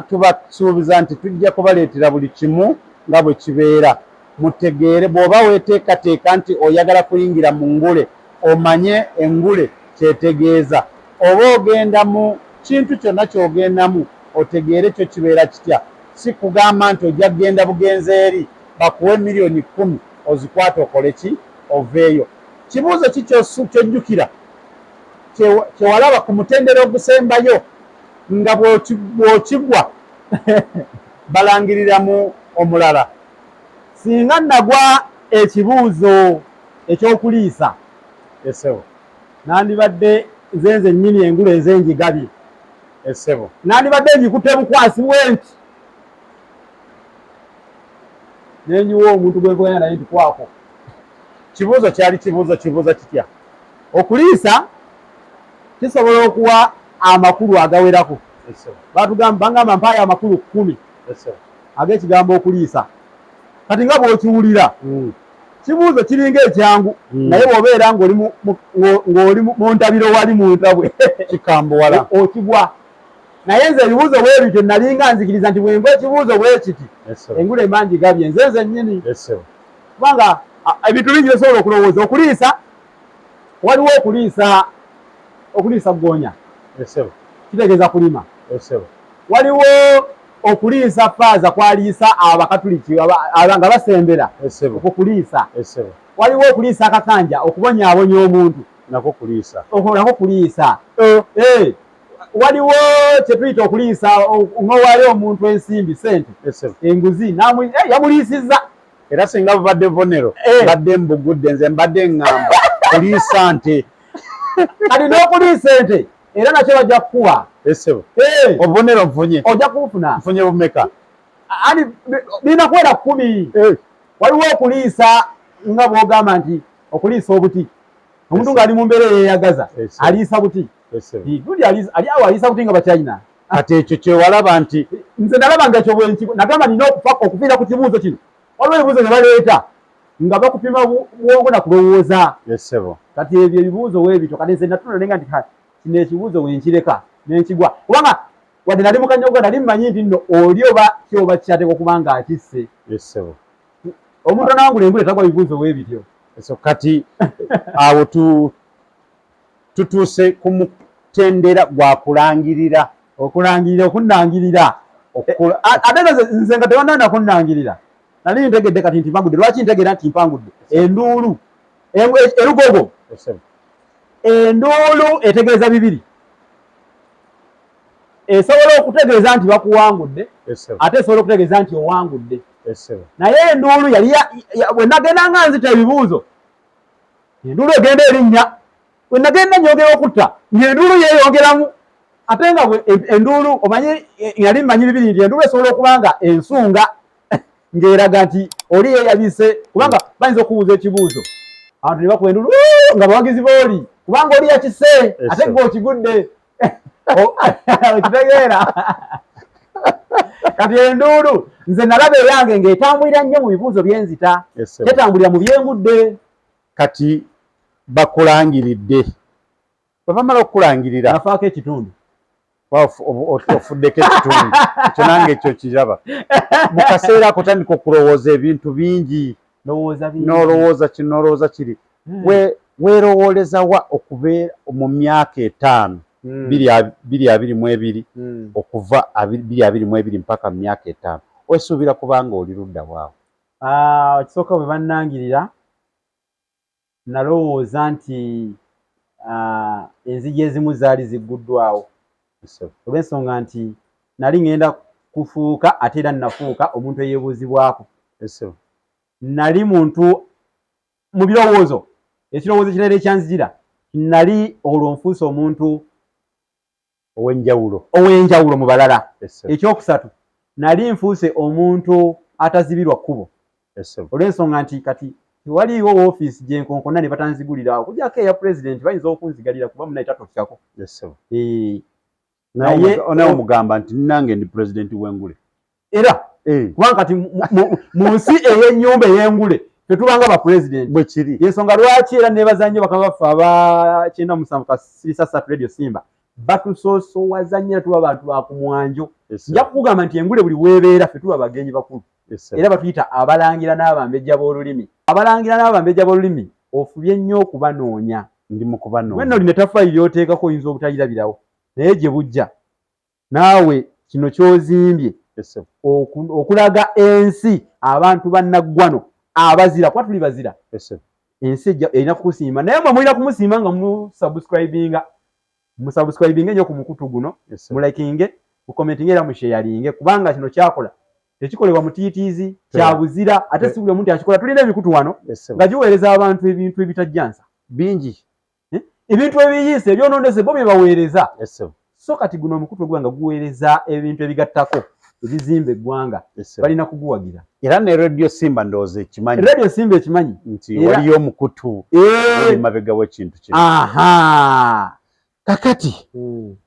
tubasuubiza nti tujja kubaleetera buli kimu nga bwe kibeera. Mutegeere bw'oba weeteekateeka nti oyagala kuyingira mu ngule omanye engule kyetegeeza. Oba ogenda mu kintu kyonna ky'ogendamu otegeere kyo kibeera kitya. Si kugamba nti ojja kgenda bugenzi eri bakuwe miliyoni 10 ozikwate okole ki oveeyo. Kibuuzo ki kyojjukira kyewalaba ku mutendera ogusembayo nga bw'okigwa balangiriramu omulala. Singa nagwa ekibuuzo ekyokuliisa. Esebo. Nandibadde nzenze nnyini engule ezenjigabye. Esebo. Nandibadde njikutte bukwasi bwenti. Nenyiwa omuntu gwevuganya naye nti kwako. Kibuuzo kyali kibuuzo kitya? Okuliisa kisobola okuwa amakulu agawerako. Bangamba mpaayo amakulu 10 ag'ekigambo okuliisa. Kati nga bw'okiwulira kibuuzo kiringa ekyangu naye bw'obeera ng'oli mu ntabiro wali mu ntabwe kikambuwala okigwa. Naye nze ebibuuzo bwe bityo nalinga nzikiriza nti bwe mba ekibuuzo bwe kiti engule emba njigabye nzenze nnyini. Kubanga ebintu bingi bisobola okulowooza. Okuliisa waliwo okuliisa ggoonya kitegeeza kulima. Waliwo okuliisa faaza kwaliisa abakatuliki nga basembera okwo kuliisa. Waliwo okuliisa akakanja okubonyaabonya omuntu nako kuliisa. Waliwo kye tuyita okuliisa ng'owali omuntu ensimbi sente enguzi yamuliisizza. Era singa bubadde bubonero mbadde mbugudde nze mbadde ngamba kuliisa nte. Kati n'okuliisa ente era nakyo bajja kukuwa. Obubonero nfunye. Ojja kubufuna. Nfunye bumeka? Ani birina kuwera 10. Waliwo okuliisa nga bw'ogamba nti okuliisa obuti. Omuntu ng'ali mu mbeera eyeyagaza aliisa buti. Ali awo aliisa buti nga Bachina. Kati ekyo kyewalaba nti nze nalaba nga ekyo bwenkigo nagamba nina okufiira ku kibuuzo kino. Waliwo ebibuuzo bye baleeta nga bakupima bwongo na kulowooza. Kati ebyo ebibuuzo weebito kati nze natunula nenga nti kino ekibuuzo wenkireka nenkigwa. Kubanga wadde nali mu kanyogo nali mmanyi nti nno oli oba kyoba kyateeka okuba nga akisse. Omuntu anawangula engule tagwa bibuuzo weebityo. Kati awo tutuuse ku mutendera gwa kulangirira. Okunnangirira. Ate nze nga tewannanda kunnangirira. Nali ntegedde kati nti mpangudde. Lwaki ntegeera nti mpangudde? Enduulu. Erugogo. Enduulu etegeeza bibiri. Esobola okutegeeza nti bakuwangudde ate esobola okutegeeza nti owangudde. Naye enduulu yali bwe nagenda nga nzita ebibuuzo enduulu egenda erinnya. Bwe nagenda nyogera okutta ng'enduulu yeeyongeramu. Ate nga enduulu omanyi yali mmanyi bibiri nti enduulu esobola okuba nga ensunga ng'eraga nti oli yeeyabise kubanga bayinza okubuuza ekibuuzo abantu ne bakuba enduulu nga bawagizi booli kubanga oli yakise ate gwe okigudde. Okitegeera? Kati enduulu nze nalaba eyange ng'etambulira nnyo mu bibuuzo byenzita tetambulira mu byengudde. Kati bakulangiridde bwe bamala okukulangirira nafaako ekitundu ofuddeko ekitundu ekyo nange ekyo kiraba mu kaseera ako tandika okulowooza ebintu bingi n'olowooza kino n'olowooza kiri weerowooleza wa okubeera mu myaka 5 2022 okuva 2022 mpaka mu myaka 5 weesuubira kubanga oli ludda bwawe? Ekisooka bwe bannangirira nalowooza nti enzigi ezimu zaali zigguddwawo olw'ensonga nti nali ngenda kufuuka ate era nafuuka omuntu eyeebuuzibwako. Nali muntu mu birowoozo ekirowoozo kirala ekyanzijira nali olwo nfuuse omuntu ow'enjawulo mu balala. Ekyokusatu nali nfuuse omuntu atazibirwa kkubo olw'ensonga nti kati tewaliiwo woofiisi gye nkonkona ne batanzigulira okugyako eya pulezidenti bayinza okunzigalira kuba munaye tatokirako. Naye omugamba nti nange ndi pulezidenti w'engule era kubanga kati mu nsi ey'ennyumba ey'engule tetubanga bapulezidenti bwe kiri. Yensonga lwaki era neebazannyo bakaba baffe aba 97.3 Radio Simba batusoosowaza nnyo tuba bantu ba ku mwanjo. Nja kukugamba nti engule buli weebeera ffe tuba bagenyi bakulu era batuyita abalangira n'abambejja b'olulimi. Abalangira n'abambejja b'olulimi ofubye nnyo okubanoonya. Ndi mu kubanoonya. Wenna olina tafaayi ly'oteekako oyinza obutalirabirawo naye gye bujja naawe kino ky'ozimbye okulaga ensi abantu bannaggwano abazira kuba tuli bazira. Ensi erina kukusiima naye mwe mulina kumusiima nga musubscribinga nnyo ku mukutu guno mulakinge mukomentinge era musheyalinge kubanga kino kyakola tekikolebwa mutiitiizi kya buzira ate si buli omuntu akikola. Tulina emikutu wano nga giweereza abantu ebintu ebitajjansa bingi, ebintu ebiyiisa ebyonoonese bo bye baweereza. So kati guno omukutu ogwa nga guweereza ebintu ebigattako ebizimba eggwanga balina kuguwagira. Era ne Radio Simba ndowooza ekimanyi. Radio Simba ekimanyi nti waliyo omukutu oli mabega w'ekintu kino. Kakati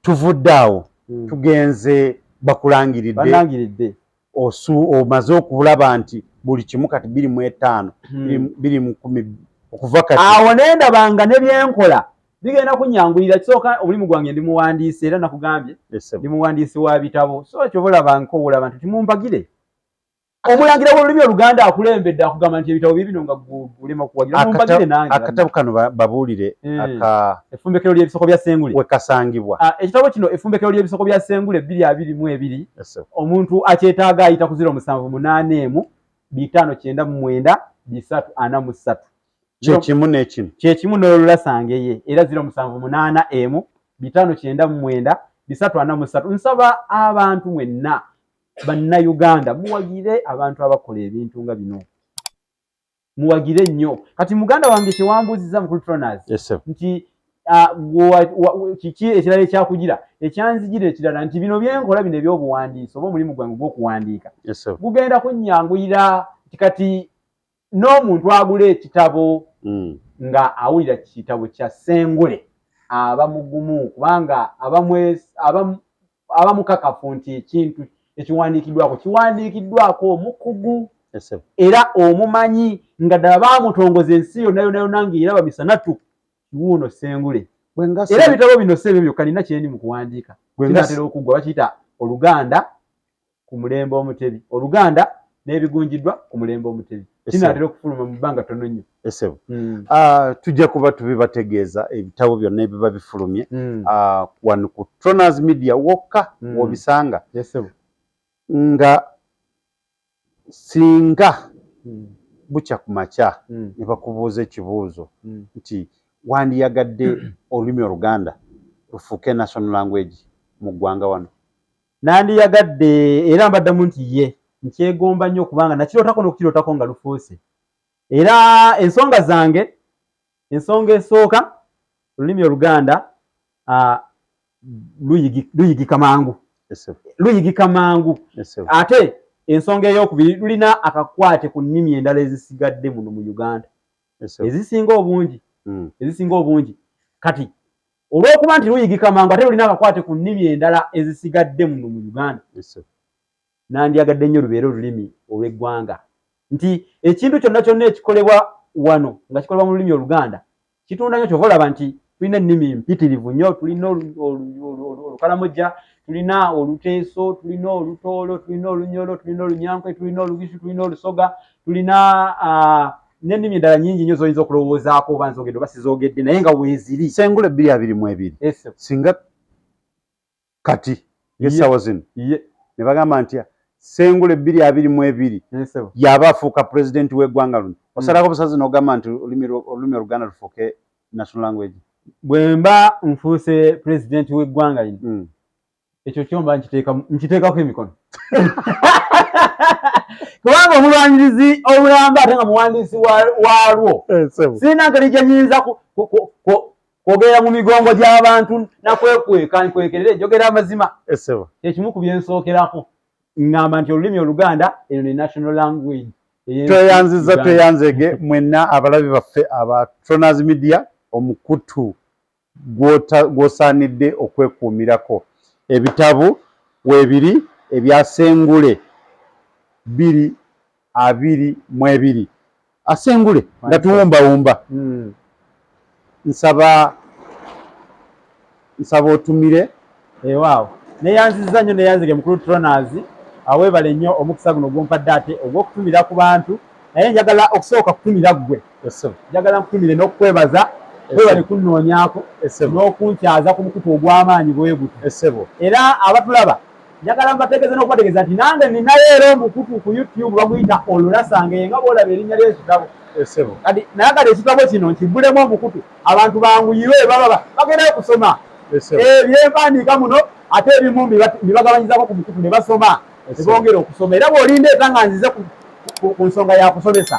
tuvudde awo tugenze bakulangiridde omaze okulaba nti buli kimu kati 25 20 okuva kati awo nendabanga nebyenkola bigenda kunyangulira. Kisooka omulimu gwange ndi muwandiisi era nakugambye ndi muwandiisi wa bitabo. So kyobalaba nkowola nti mumpagire omulangira w'olulimi Oluganda akulembedde akugamba nti ebitabo bibino nga gulema kuwagira mumpagire nange. Akatabo kano babuulire effumbekero ly'ebisoko bya Ssengule wekasangibwa. Ekitabo kino effumbekero ly'ebisoko bya Ssengule 2022 omuntu akyetaaga ayita ku 078 599 343 kyekimu n'ekino kyekimu n'olulasange era 078 599 343. Nsaba abantu mwenna bannayuganda muwagire abantu abakola ebintu nga bino, muwagire nnyo. Kati muganda wange kyewambuuziza mu Culturoners nti kiki ekirala ekyakugira ekyanzijira ekirala nti bino byenkola bino ebyobuwandiisi oba omulimu gwange gw'okuwandiika gugenda kunnyanguyira kati n'omuntu agula ekitabo nga awulira kitabo kya Ssengule aba mugumu kubanga aba mukakafu nti ekintu kiwandiikiddwako omukugu era omumanyi nga ddala baamutongoza ensi yonna ng'eraba misanatu kiwuuno Ssengule. Era ebitabo bino si ebyo byokka nina kyendi mu kuwandiika kinatera okuggwa bakiyita Oluganda ku mulembe Omutebi, Oluganda n'ebigunjiddwa ku mulembe Omutebi kinatera okufuluma mu bbanga ttono nnyo. Tujja kuba tubibategeeza ebitabo byonna ebiba bifulumye wano ku Culturoners Media wokka w'obisanga nga singa bukya ku makya ne bakubuuza ekibuuzo nti wandiyagadde olulimi Oluganda lufuuke national language mu ggwanga wano? Nandiyagadde era mbaddamu nti ye nkyegomba nnyo kubanga nakirootako n'okukirootako nga lufuuse. Era ensonga zange, ensonga esooka olulimi Oluganda luyigika mangu. Luyigika mangu. Ate ensonga ey'okubiri lulina akakwate ku nnimi endala ezisigadde muno mu Uganda ezisinga obungi. Kati olw'okuba nti luyigika mangu ate lulina akakwate ku nnimi endala ezisigadde muno mu Uganda nandyagadde nnyo lubeere olulimi olw'eggwanga. Nti ekintu kyonna ekikolebwa wano nga kikolebwa mu lulimi Oluganda kitunda nnyo. Kyova olaba nti tulina ennimi mpitirivu nnyo. Tulina Olukalamojja, tulina Oluteeso, tulina Olutoolo, tulina Olunyolo, tulina Olunyankwe, tulina Olugisu, tulina Olusoga, tulina n'ennimi endala nnyingi nnyo z'oyinza okulowoozaako oba nzogedde oba sizoogedde naye nga weeziri. Ssengule 2022 singa kati y'essaawa zino ne bagamba nti Ssengule 2022 yaba afuuka pulezidenti w'eggwanga luno osalako busazi n'ogamba nti olulimi Oluganda lufuuke national language? Bwe mba nfuuse pulezidenti w'eggwanga lino ekyo kyomba nkiteekako emikono kubanga omulwanyirizi obulamba ate nga muwandiisi waalwo sirina ngeri gye nnyinza kwogera mu migongo gy'abantu nakwekweka nkwekerera enjogera amazima. Ekimu ku byensookerako ngamba nti olulimi Oluganda eno ne national language. Tweyanzege mwenna abalabi baffe aba Culturoners Media omukutu gw'osaanidde okwekuumirako. Ebitabo weebiri ebya Ssengule 2022 Ssengule nga tuwumbawumba. Nsaba otumire waaw neyanziza nnyo neyanzige mu Culturoners aweebale nnyo omukisa guno gwompadde ate ogw'okutumira ku bantu naye njagala okusooka kutumira ggwe. Njagala nkutumire n'okukwebaza webale kunnoonyaako n'okunkyaza ku mukutu ogw'amaanyi bwe gutu. Era abatulaba njagala mbategeeze n'okubategeeza nti nange ninayo era omukutu ku YouTube bamuyita Olulasange nga bw'olaba erinnya ly'ekitabo. Kati naye kati ekitabo kino nkibbulemu omukutu abantu banguyirwe baba bagendayo kusoma byempandiika muno ate ebimu mbibagabanyizaako ku mukutu ne basoma ebongera okusoma era bw'olinda etanga nzize ku nsonga ya kusomesa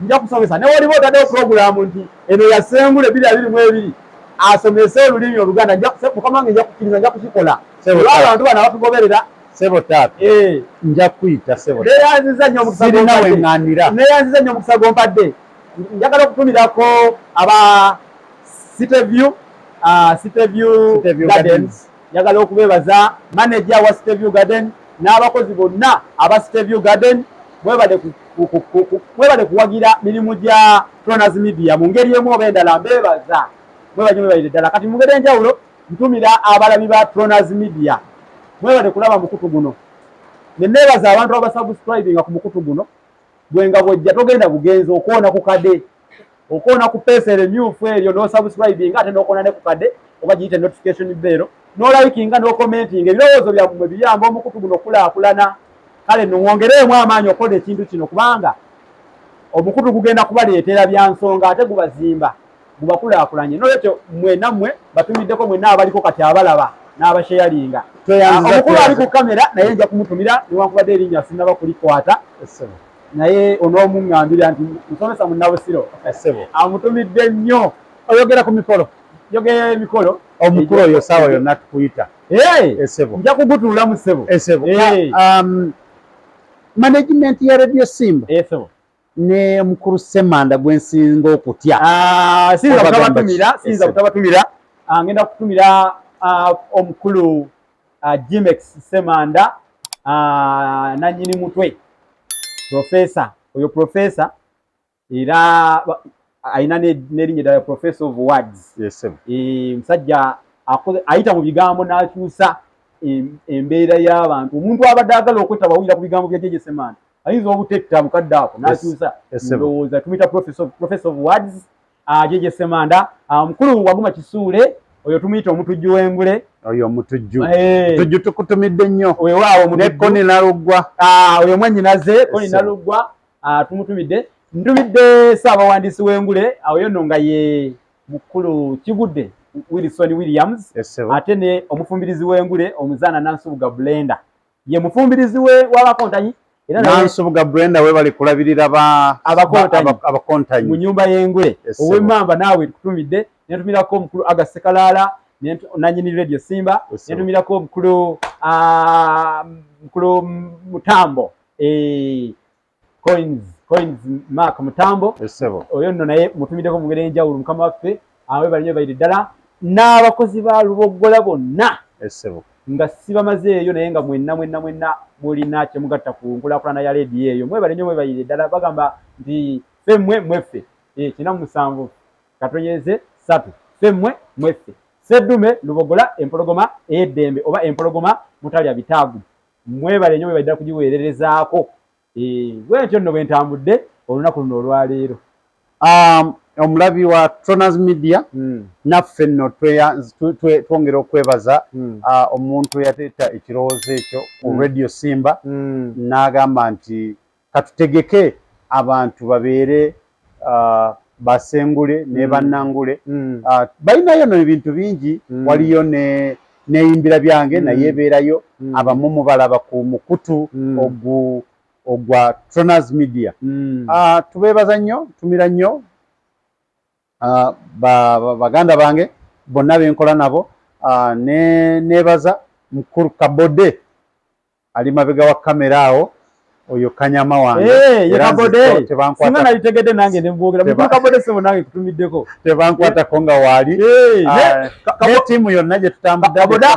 nja kusomesa ne waliwo otaddewo puroguramu nti eno ya Ssengule 2022 asomese olulimi Oluganda mukama wange nja kukkiriza nja kukikola abantu bano abatugoberera Sebo tatu. Nja kuyita sebo. Neyanziza nnyo omukisa gompadde. Neyanziza nnyo omukisa gompadde. Njagala okutumirako aba Citeview Gardens. Njagala okubeebaza manager wa Citeview Garden n'abakozi bonna aba Citeview Garden mwebale kuwagira mirimu gya Pronaz Media mu ngeri emu oba endala mbeebaza. Mwebalire ddala kati mu ngeri enjawulo ntumira abalabi ba Pronaz Media. Mwebale kulaba mukutu guno. Nenebaza abantu abasubscribing ku mukutu guno. Gwenga bwojja togenda bugenzo okona ku kade. Okona ku pesere myufu eryo no subscribing ate nokona ne ku kade oba giyite notification bell. No liking no commenting ebirowoozo byammwe biyamba omukutu guno kulaakulana. Kale nongere amaanyi okola ekintu kino kubanga omukutu gugenda kubaleetera byansonga ate gubazimba. Gubakulaakulanye. Nolwekyo mwe nammwe batumiddeko mwenna abaliko kati abalaba n'abasharinga. Omukulu ali ku kamera naye nja kumutumira niwankubadde erinnya sinaba kulikwata naye onoomuŋŋambira nti musomesa munnabusiro amutumidde nnyo oyogera ku mikolo yogera emikolo omukulu oyo saawa yonna tukuyita nja kugutuulamu ssebo management ya Radio Simba ne omukulu Ssemanda gwensinga okutya siyinza kutabatumira ngenda kutumira omukulu Jimex Ssemanda nanyini mutwe professor oyo professor era aina nerinnya ddala professor of words musajja ayita mu bigambo n'akyusa embeera y'abantu omuntu abadde agala okwetaba awulira ku bigambo bya Jeje Ssemanda ayinza obutetta mukadde ako n'akyusa ndowooza tumuyita professor of words Jeje Ssemanda mukulu Waguma Kisuule oyo tumuyita omutujju w'Engule oyo omutujju tukutumidde nnyo weewaawo ne Koni Naluggwa oyo mwennyinaze Koni Naluggwa tumutumidde ntumidde Ssaabawandiisi w'Engule oyo nno nga ye mukulu Kigudde Wilson Williams ate ne omufumbirizi w'Engule omuzaana Nansubuga Blenda ye mufumbirizi w'abakontanyi era Nansubuga Blenda we bali kulabirira abakontanyi mu nnyumba y'Engule ow'Emmamba naawe tukutumidde netumirako omukulu Agasekalaala nanyini Radio Simba netumirako omukulu Mutambo Coins Mark Mutambo oyo nno naye mutumiddeko mu ngeri enjawulo mukama waffe awe bali nnyo bayire ddala n'abakozi ba Lubogola bonna nga sibamazeeyo naye nga mwenna mulina kyemugatta ku nkulaakulana ya leediyo eyo mwebale nnyo mwebayire ddala bagamba nti femmwe mweffe 47 katonyeze 3 femmwe mweffe Seddume Lubogola empologoma eddembe oba empologoma mutalya bitaagu mwebale nnyo mwebayire ddala kugiweererezaako bwentyo nno bwe ntambudde olunaku luno olwaleero omulabi wa Pronaz Media naffe nno twongera okwebaza omuntu yateeta ekirowoozo ekyo ku Radio Simba n'agamba nti katutegeke abantu babeere basengule ne bannangule balinayo no ebintu bingi waliyo neyimbira byange naye ebeerayo abamu mubalaba ku mukutu ogwa Pronaz Media tubeebaza nnyo tumira nnyo baganda bange bonna benkola nabo nebaza mukulu Kabode ali mabega wa kamera awo oyo kanyama wange Kabode singa nalitegedde nange nembogera mukulu Kabode sebo nange kutumiddeko tebankwata konga wali ne timu yonna gye tutambudde Kabode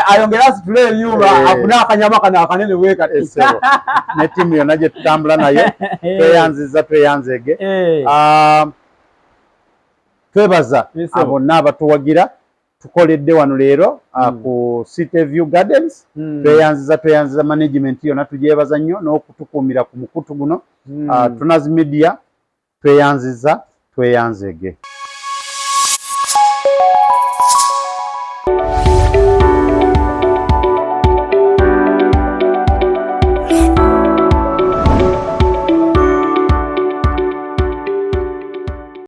ayongera asitule ebyuma afuna akanyama kano akanene weekati ne timu yonna gye tutambula nayo tweyanzege twebaza abonna abatuwagira tukoledde wano leero ku Citeview Gardens tweyanziza management yonna tugyebaza nnyo n'okutukuumira ku mukutu guno Pronaz Media tweyanziza tweyanzege.